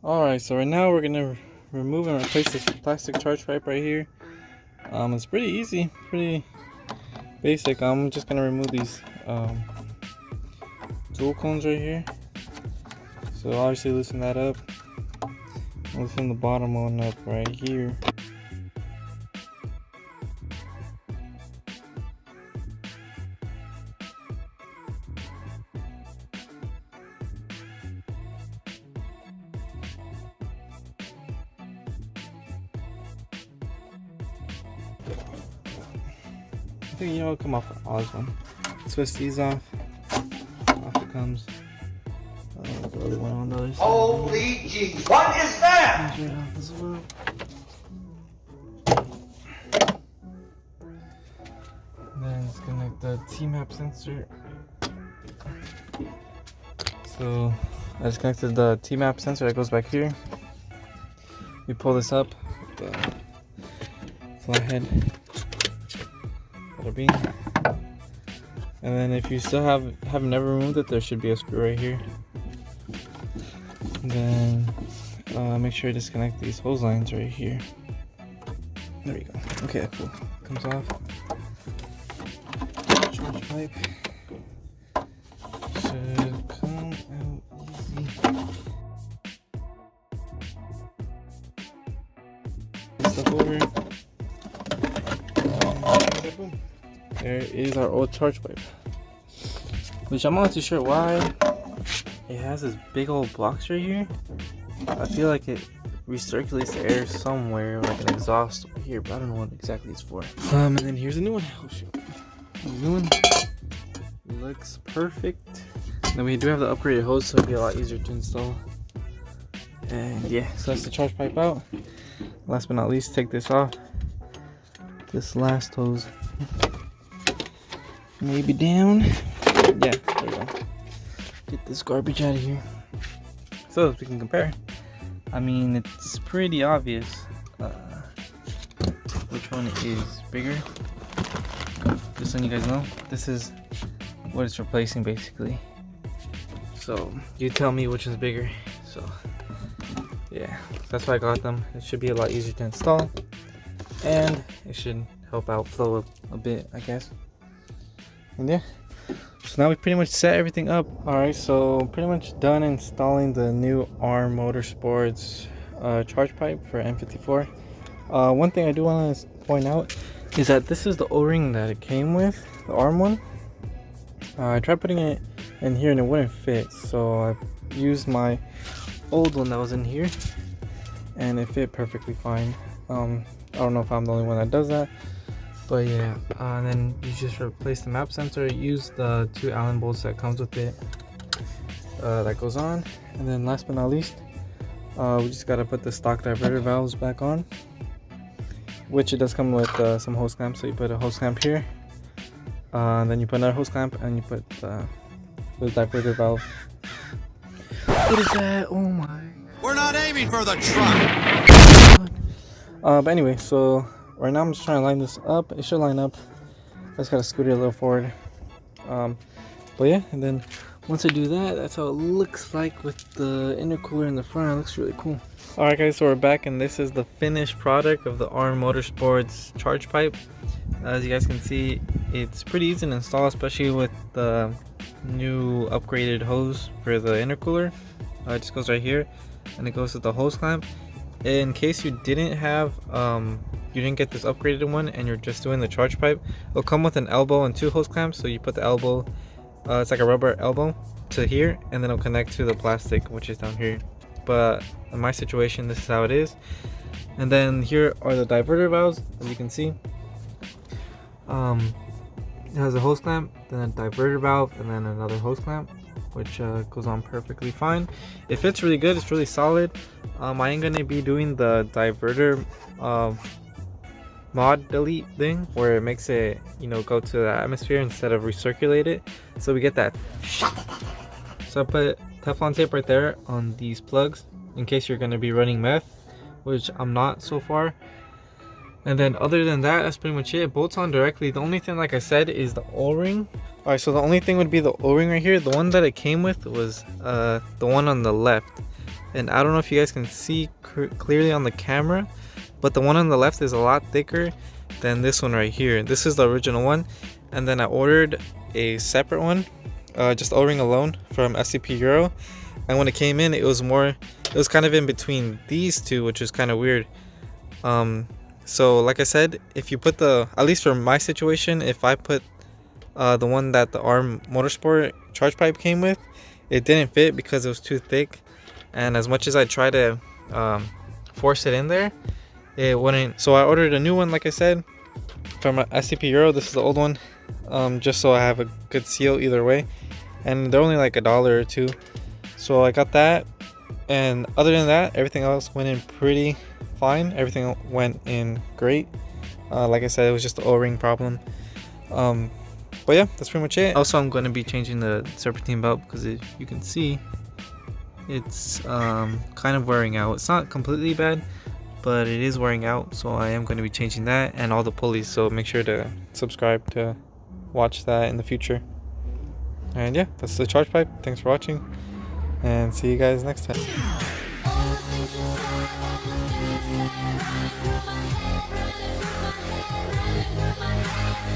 Alright, so right now we're gonna remove and replace this plastic charge pipe right here. It's pretty easy, pretty basic. I'm just gonna remove these tool cones right here. So obviously loosen that up. Loosen the bottom one up right here. I think it'll come off all this one. Twist these off. Off it comes. The other one on the other side. Holy jeez, what is that? Right off as well. And then disconnect the T-map sensor. So I disconnected the T-map sensor that goes back here. We pull this up. The flathead. Bada bing. And then if you still have never removed it, there should be a screw right here. And then make sure to disconnect these hose lines right here. There we go. Okay, cool. Comes off. Charge pipe should come out easy. Stuff over. Boom. There is our old charge pipe, which I'm not too sure why it has this big old box right here. I feel like it recirculates the air somewhere, like an exhaust over here, but I don't know what exactly it's for. And then here's a new one. Oh shoot, the new one looks perfect. Then we do have the upgraded hose, so it'll be a lot easier to install. And yeah, so that's the charge pipe out. Last but not least, take this off. This last hose. Maybe down. Yeah, there we go. Get this garbage out of here. So if we can compare, I mean, it's pretty obvious which one is bigger. Just letting you guys know, this is what it's replacing basically. So you tell me which is bigger. So yeah, that's why I got them. It should be a lot easier to install, and it should help out flow a bit, I guess. And yeah, so now we pretty much set everything up. Alright, so pretty much done installing the new ARM Motorsports charge pipe for N54. One thing I do want to point out is that this is the O-ring that it came with, the ARM one. I tried putting it in here and it wouldn't fit, so I used my old one that was in here and it fit perfectly fine. I don't know if I'm the only one that does that, but yeah. And then you just replace the map sensor, use the 2 Allen bolts that comes with it, that goes on. And then last but not least, we just got to put the stock diverter valves back on, which it does come with some hose clamps. So you put a hose clamp here, and then you put another hose clamp, and you put the diverter valve. What is that? Oh my. We're not aiming for the truck. But anyway, so right now I'm just trying to line this up. It should line up. I just gotta scoot it a little forward. But yeah, and then once I do that, that's how it looks like with the intercooler in the front. It looks really cool. Alright guys, so we're back and this is the finished product of the ARM Motorsports charge pipe. As you guys can see, it's pretty easy to install, especially with the new upgraded hose for the intercooler. It just goes right here and it goes to the hose clamp. In case you didn't have you didn't get this upgraded one and you're just doing the charge pipe, it'll come with an elbow and 2 hose clamps. So you put the elbow, it's like a rubber elbow, to here, and then it'll connect to the plastic, which is down here. But in my situation, this is how it is. And then here are the diverter valves, as you can see. It has a hose clamp, then a diverter valve, and then another hose clamp, which goes on perfectly fine. It fits really good. It's really solid. I am gonna be doing the diverter mod delete thing, where it makes it, you know, go to the atmosphere instead of recirculate it, so we get that. So I put Teflon tape right there on these plugs in case you're gonna be running meth, which I'm not so far. And then other than that, that's pretty much it. It bolts on directly. The only thing, like I said, is the O-ring. Alright, so the only thing would be the O-ring right here. The one that it came with was the one on the left. and I don't know if you guys can see clearly on the camera, but the one on the left is a lot thicker than this one right here. This is the original one, and then I ordered a separate one, just O-ring alone from SCP Euro, and when it came in, it was kind of in between these two, which is kind of weird. So like I said, if you put at least for my situation, if I put the one that the ARM Motorsport charge pipe came with, it didn't fit because it was too thick, and as much as I tried to force it in there, it wouldn't. So I ordered a new one, like I said, from SCP Euro. This is the old one, just so I have a good seal either way, and they're only like $1 or $2. So I got that, and other than that, everything else went in pretty fine. Everything went in great. Like I said, it was just the O-ring problem. But yeah, that's pretty much it. Also, I'm going to be changing the Serpentine belt because if you can see, it's kind of wearing out. It's not completely bad, but it is wearing out, so I am going to be changing that and all the pulleys. So make sure to subscribe to watch that in the future. And yeah, that's the charge pipe. Thanks for watching, and see you guys next time. Running through my head, running through my head, running through my head.